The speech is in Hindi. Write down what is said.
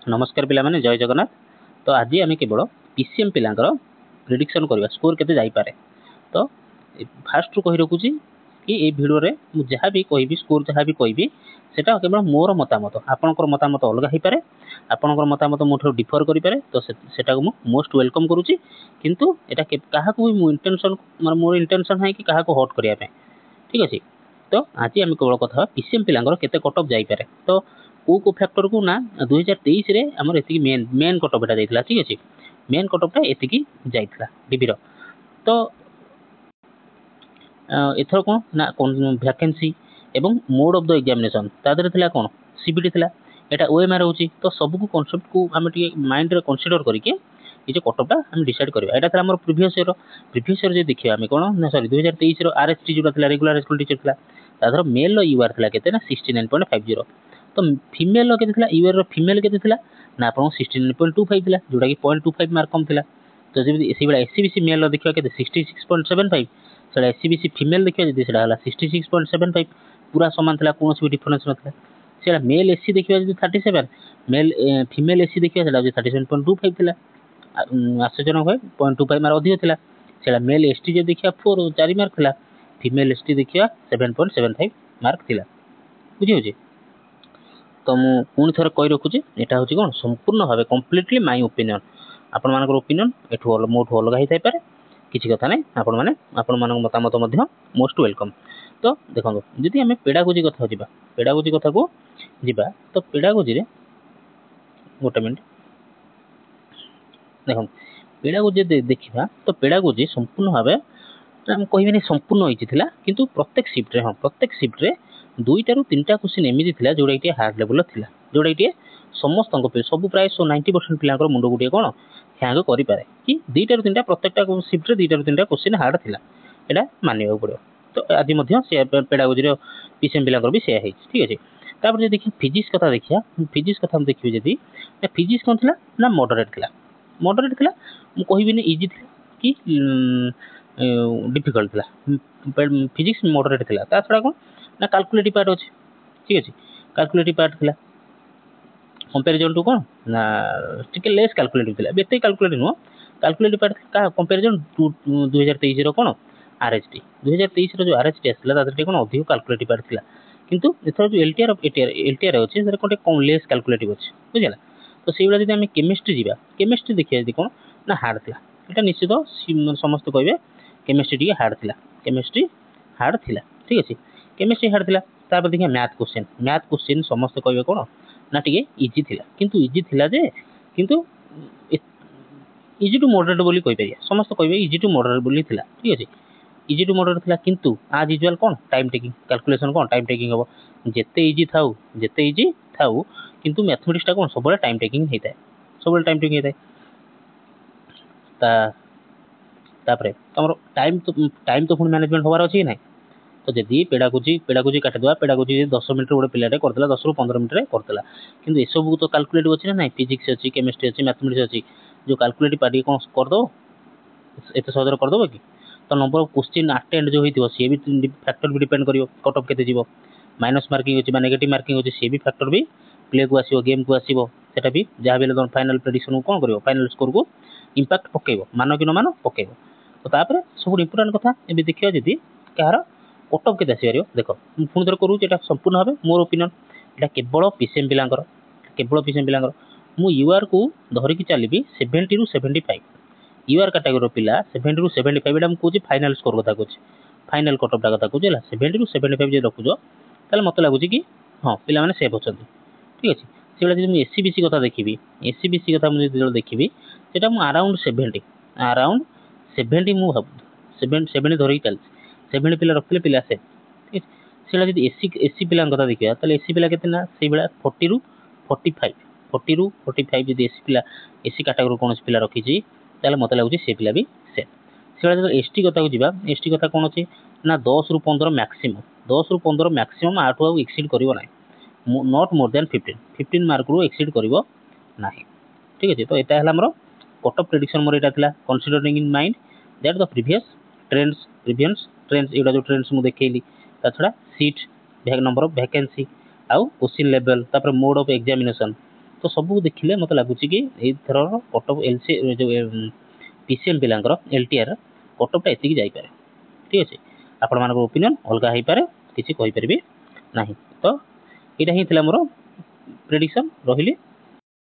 नमस्कार पिलामाने जय जगन्नाथ। तो आज आम केवल पीसीएम पिलांकर प्रेडिक्शन करवा स्कोर केते जाई पारे। तो फास्ट रु कहि रखुची कि ए वीडियो रे मु जहाँ भी कहबी स्कोर जहाँ भी कहबी सेटा केवल मोर मतामत, आपनकर मतामत अलग हो पारे, आपनकर मतामत मोठो डिफर करि पारे। तो सेटा को मु मोस्ट वेलकम करूची, किंतु एटा काहा को मु इंटेंशन मोर इंटेंशन है कि काहा को हट करिया पे, ठीक अछि। तो आज आम केवल कथा पीसीएम पिलांकर केते कट ऑफ जाई पारे। तो को फैक्टर को ना 2023 रे हमर एति मेन कट ऑफ एटा जाइतला, ठीक अछि। मेन कट ऑफ टा एति जाइतला डीबी रो। तो एथर कोन ना वैकेंसी एवं मोड ऑफ द एग्जामिनेशन तादर थिला कोन सीबीटी थिला, एटा ओएमआर होची। तो सब को कांसेप्ट को हम टी माइंड रे कंसीडर करके ये जो कट ऑफ टा हम डिसाइड करबा। एटा थिला हमर प्रीवियस ईयर जे देखिया हम कोन ना सॉरी 2023 रो आरएसटी जोटा थिला रेगुलर स्कूल टीचर थिला, तादर मेल रो यूआर थिला केते ना 69.50। तो फीमेल रो केते थिला, यूआर रो फीमेल केते थिला ना आपन 69.25 थिला, जोटा कि 0.25 मार्क कम थिला। तो जे एसी बडा एससीबीसी मेल रो देखिया केते 66.75, सेटा एससीबीसी फीमेल देखिया जदी सेटा हला 66.75, पूरा समान थिला, कोनो भी डिफरेंस नथिला। सेटा मेल एससी देखिया जदी 37, मेल फीमेल एससी देखिया सेटा 37.25 थिला, आश्चर्यजनक होय 0.25 मार्क अधिक थिला। सेटा मेल एसटी जे देखिया 4 मार्क थिला, फीमेल एसटी देखिया 7.75 मार्क थिला, बुझी होची। तो मु पुणी थर कहि रखुची एटा होची कोन संपूर्ण भाबे कंप्लीटली माय ओपिनियन। आपण मानकर ओपिनियन एठो मोठो अलग हिथाय पारे, किछि कथा नै। आपण मानक मतामत मध्य मोस्ट वेलकम। तो देखो जदि हमें पेडागोजी कथा जिबा, पेडागोजी कथा को जिबा, तो पेडागोजी रे गोटे मिनिट देखो पेडागोजी देखिबा। तो पेडागोजी संपूर्ण भाबे हम कहिबेनी संपूर्ण होइछि थिला, किंतु प्रत्येक शिफ्ट रे प्रत्येक शिफ्ट रे 2टा रु 3टा क्वेश्चन एमिति थिला जोडा इटे हार्ड लेवल थिला, जोडा इटे समस्त पे सब प्राय 90% पिलांकर मुंड गुटिए कोन हैंग करि पारे कि 2टा रु 3टा प्रत्येकटा शिफ्ट रे 2टा रु 3टा क्वेश्चन हार्ड थिला, एटा मानिबा पड़ो। तो आज मध्य से पेडागोजी रो पीसीएम पिलांकर भी से है, ठीक अछि। तापर जे देखि फिजिक्स कथा देखिया, फिजिक्स कथा हम देखिबे जदी फिजिक्स कोन थिला ना मॉडरेट थिला। मॉडरेट थिला मु कहिबिनी इजी थिला कि डिफिकल्ट थिला। फिजिक्स मॉडरेट थिला। ता छडा कोन ना कैलकुलेटिव पार्ट अछि, ठीक अछि। कैलकुलेटिव पार्ट थिला कंपैरिजन टू कोन ना टिके लेस कैलकुलेटिव थिला, बेते कैलकुलेटिव नो कैलकुलेटिव पार्ट का comparison to 2023 row cone RHT 2023 रो जो आरएचटी आसला तादर टे कोन अधिक कैलकुलेटिव पार्ट थिला, किंतु एथर जो एलटीआर अछि सेरे कोन कम लेस कैलकुलेटिव अछि, बुझिला। तो सेइबा जदि हम केमिस्ट्री जिबा, केमिस्ट्री देखिया जदि कोन ना हार्ड थिला, एटा निश्चित समस्त कहबे केमिस्ट्री टी हार्ड थिला, केमिस्ट्री हार्ड थिला, ठीक अछि। केमिस्ट्री हार्ड थिला। तापर देखिया मैथ क्वेश्चन समस्त कहबे कोन ना टिके इजी थिला, किंतु इजी थिला जे किंतु इजी टू मॉडरेट बोली कहि परिया, समस्त कहबे इजी टू मॉडरेट बोली थिला, ठीक अछि। इजी टू मॉडरेट थिला, किंतु आज यूजुअल कोन टाइम टेकिंग कैलकुलेशन कोन टाइम टेकिंग हो। जेते इजी थाउ किंतु मैथमेटिक्स टा कोन सबले टाइम टेकिंग हेताय, सबले टाइम टेकिंग हेताय। तापरे तमरो टाइम तो फुल मैनेजमेंट होबार अछि नै। तो जदि पेडागोजी काटि दवा, पेडागोजी 10 मिनिट गोटे पिलाटे करतला, 10 रु 15 मिनिट रे करतला, किंतु ए सब तो कैलकुलेटिव अछि ना, फिजिक्स अछि, केमिस्ट्री अछि, मैथमेटिक्स अछि, जो कैलकुलेटिव पार्टी कोन कर दो एते सहज कर दो कि। तो नंबर ऑफ क्वेश्चन अटेंड जो होइतिबो से भी फैक्टर भी डिपेंड करियो कट ऑफ केते जीवो। माइनस मार्किंग अछि बा नेगेटिव मार्किंग अछि, से भी फैक्टर भी प्ले को आसीबो, गेम को आसीबो, सेटा भी जहा बेले तम फाइनल प्रेडिक्शन को कोन करियो, फाइनल स्कोर को इंपैक्ट पकेइबो, मानो कि न मानो पकेइबो। तो तापर सब इंपोर्टेंट कथा एबे देखियो जदि कहार कट ऑफ केते आसीबो देखो मु पुन थर करू एटा संपूर्ण भाबे मोर ओपिनियन, एटा केवल पीसीएम पिलांकर, केवल पीसीएम पिलांकर। मु यूआर को धरि कि चलीबी 70 रु 75, यूआर कैटेगरी पिला 70 रु 75 एटा मु कहूची फाइनल स्कोर कथा कहूची, फाइनल कट ऑफ कथा कहूची हला 70 रु 75 जे रखुजो ताले मते लागुची कि हां पिला माने सेफ अछंती, ठीक अछि। सेबला जे मु एससीबीसी कथा देखिबी, एससीबीसी कथा मु जे देखिबी सेटा मु अराउंड 70 मु भाबु 70 धरि चल 70 पिला रखले पिला से, ठीक। सेला जदि एससी पिला कथा देखिया ताले एससी पिला केते ना सेइ बेला 40 रु 45 जदि एससी पिला एससी कैटेगरी कोन पिला रखिची ताले मते लागुची से पिला भी से। सेला जदि एसटी कथा को जिबा, एसटी कथा कोन अछि ना 10 रु 15 मैक्सिमम आठो आ एक्सीड करिवो नै, नॉट मोर देन 15 मार्क रु एक्सीड करिवो नाही, ठीक अछि। तो एटा हला हमरो कट ऑफ प्रेडिक्शन मोर एटा थिला, considering in mind that the previous trends एटा जो ट्रेंड्स मु देखेली, ता छडा सीट नंबर ऑफ वैकेंसी आउ क्वेश्चन लेवल, तापर मोड ऑफ एग्जामिनेशन, तो सबू देखिले मत लगुच कि एथर कटअफ एलसी जो पीसीएम पिलांकर एलटीआर कटअफटा एतिकी जाइपारे ठीक अच्छे आपण मान ओपिनियन अलग हो पारे किसी कहीपर ना तो यहाँ ही मोर प्रेडिक्शन रही